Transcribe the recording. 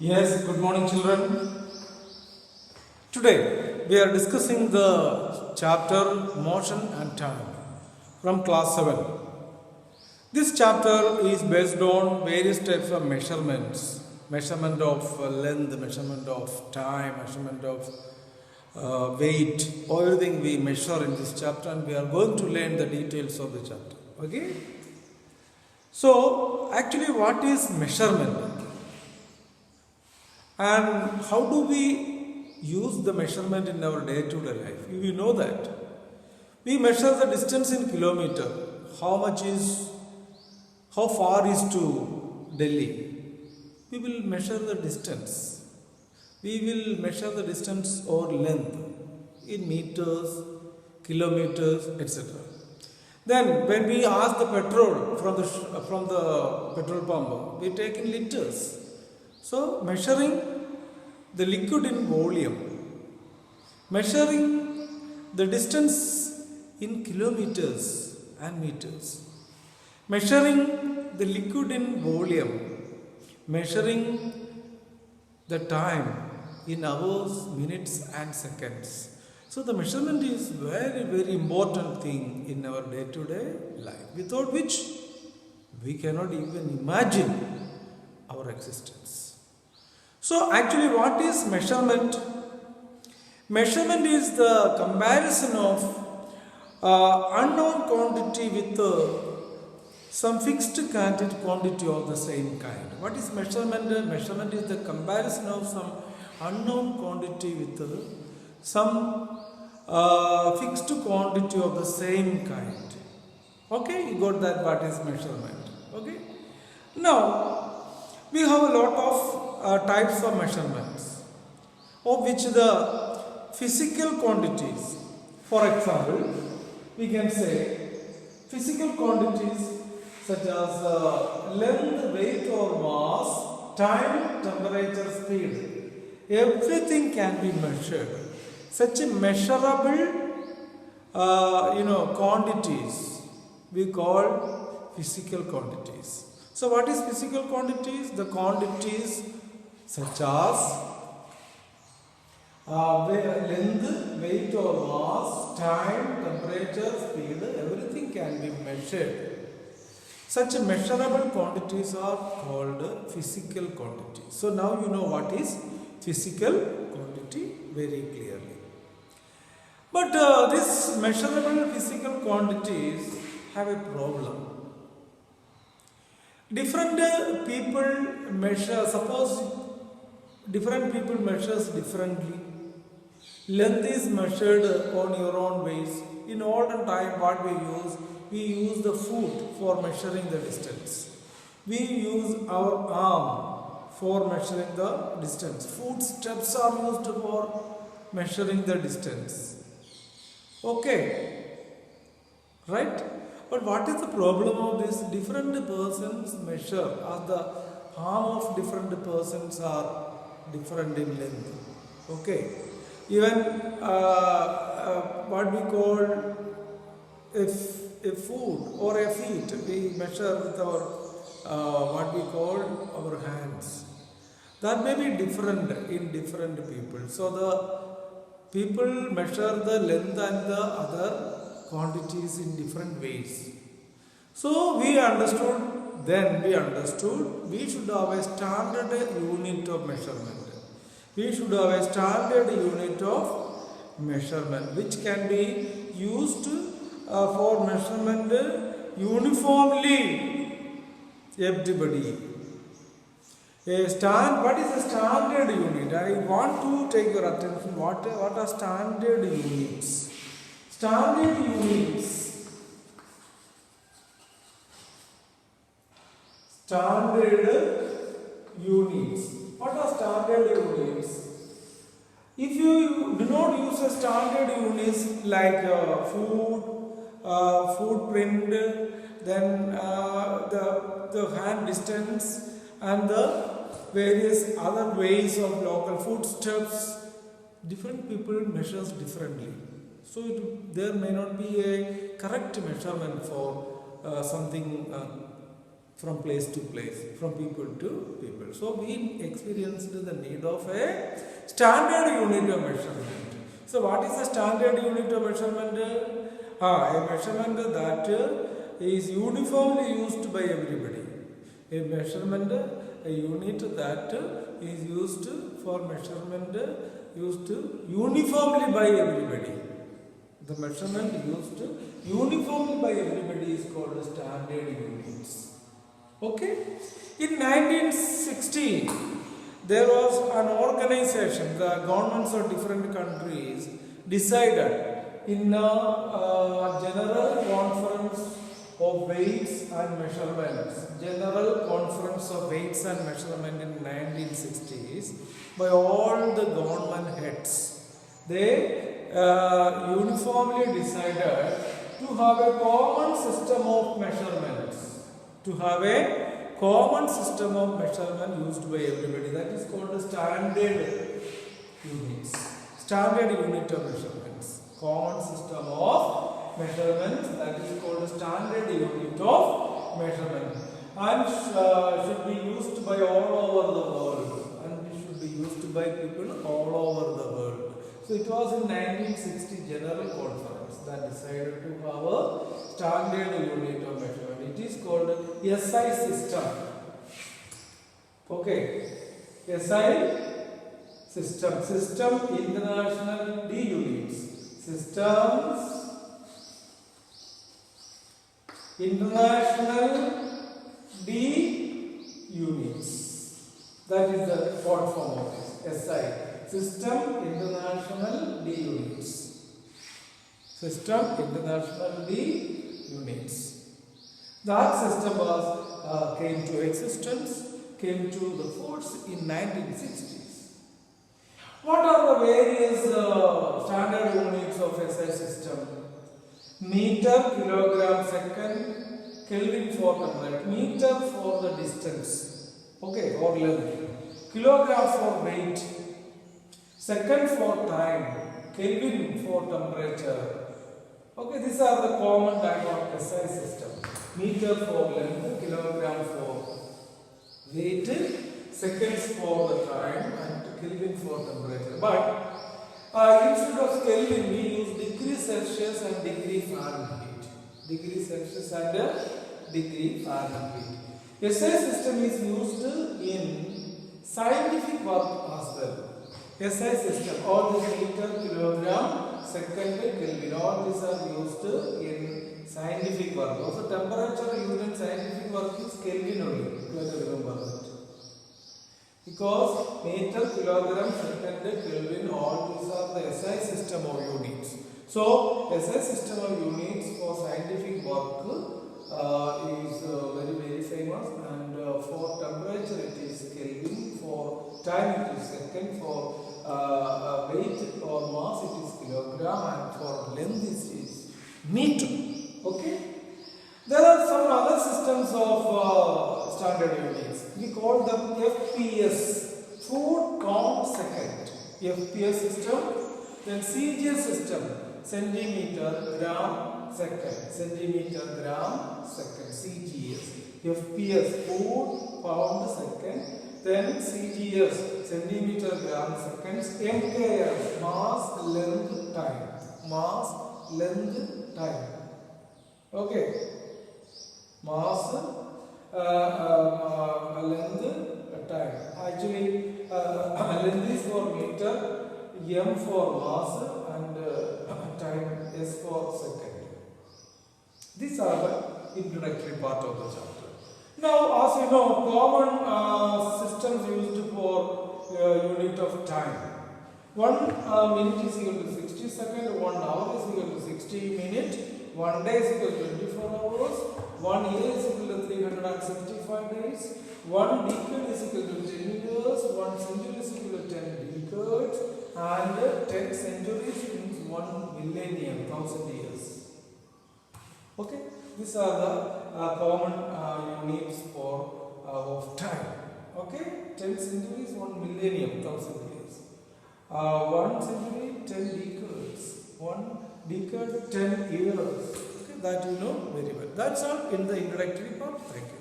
Yes, good morning, children. Today we are discussing the chapter Motion and Time from class 7. This chapter is based on various types of measurements, measurement of length, measurement of time, measurement of weight, everything we measure in this chapter, and we are going to learn the details of the chapter. Okay? So, actually, what is measurement? And how do we use the measurement in our day-to-day life? You know that. We measure the distance in kilometer. How far is to Delhi? We will measure the distance. We will measure the distance or length in meters, kilometers, etc. Then, when we ask the petrol from the petrol pump, we take in liters. So, measuring the liquid in volume, measuring the distance in kilometers and meters, measuring the liquid in volume, measuring the time in hours, minutes, and seconds. So, the measurement is very important thing in our day-to-day life, without which we cannot even imagine our existence. So, actually, what is measurement? Measurement is the comparison of unknown quantity with some fixed quantity of the same kind. What is measurement? Measurement is the comparison of some unknown quantity with some fixed quantity of the same kind. Okay, you got that? What is measurement? Okay. Now, we have a lot of types of measurements, of which the physical quantities, for example, we can say physical quantities such as length, weight or mass, time, temperature, speed, everything can be measured. Such a measurable quantities we call physical quantities. So, what is physical quantities? The quantities such as length, weight or mass, time, temperature, speed, everything can be measured. Such measurable quantities are called physical quantities. So, now you know what is physical quantity very clearly. But these measurable physical quantities have a problem. Different people measure, suppose different people measures differently. Length is measured on your own ways. In olden time, what we use the foot for measuring the distance. We use our arm for measuring the distance. Footsteps are used for measuring the distance. Okay, right? But what is the problem of this? Different persons measure, as the arm of different persons are different in length. Okay. Even what we call a foot or a feet, we measure with our what we call our hands. That may be different in different people. So the people measure the length and the other quantities in different ways. So we understood we should have a standard unit of measurement. We should have a standard unit of measurement which can be used for measurement uniformly everybody. What is a standard unit? I want to take your attention. What are standard units? Standard units. Standard units. What are standard units? If you do not use a standard units like footprint, then the hand distance and the various other ways of local footsteps, different people measures differently. So there may not be a correct measurement for something from place to place, from people to people. So we experienced the need of a standard unit of measurement. So what is the standard unit of measurement? A measurement that is uniformly used by everybody. A measurement, a unit that is used for measurement, used uniformly by everybody. The measurement used uniformly by everybody is called standard units. Okay? In 1960, there was an organization, the governments of different countries decided in a general conference of weights and measurements, general conference of weights and measurement in 1960s by all the government heads. They uniformly decided to have a common system of measurements, to have a common system of measurement used by everybody. That is called the standard units, standard unit of measurements, common system of measurements, that is called the standard unit of measurement, and should be used by all over the world, and it should be used by people all over the world. So it was in 1960 General Conference that decided to have a standard unit of measurement. It is called SI system. Okay, SI system, system international D units, systems international D units. That is the short form of this, SI. System International D Units. System International D Units. That system was came to existence, came to the force in 1960s. What are the various standard units of SI system? Meter, kilogram, second, Kelvin for hundred. Meter for the distance, okay, or length. Kilogram for weight. Second for time, Kelvin for temperature. Okay, these are the common type of SI system. Meter for length, kilogram for weight, seconds for the time, and Kelvin for temperature. But instead of Kelvin, we use degree Celsius and degree Fahrenheit. Degree Celsius and degree Fahrenheit. SI system is used in scientific work as well. SI system, all these meter, kilogram, second, Kelvin, all these are used in scientific work. Also, temperature used in scientific work is Kelvin only. You have to remember that. Because meter, kilogram, second, Kelvin, all these are the SI system of units. So, SI system of units for scientific work is very famous, and for temperature it is Kelvin, for time it is second, for weight or mass it is kilogram, and for length it is meter. Okay. There are some other systems of standard units. We call them FPS, foot count second. FPS system. Then CGS system, centimeter, gram, second. Centimeter, gram, second. CGS. FPS, foot pound second. Then CGS, centimeter, gram, seconds. MKS, mass, length, time. Mass, length, time. Okay. Mass, length, time. Actually, length is for meter, M for mass, and time S for second. These are the introductory part of the chapter. Now, as you know, common systems used for unit of time. 1 minute is equal to 60 seconds, 1 hour is equal to 60 minutes, 1 day is equal to 24 hours, 1 year is equal to 365 days, 1 decade is equal to 10 years, 1 century is equal to 10 decades, and 10 centuries means 1 millennium, 1000 years. Okay, these are the common units for of time. Okay, 10 centuries, 1 millennium, 1000 years. 1 century, 10 decades. 1 decade, 10 years. Okay, that you know very well. That's all in the introductory part. Thank you.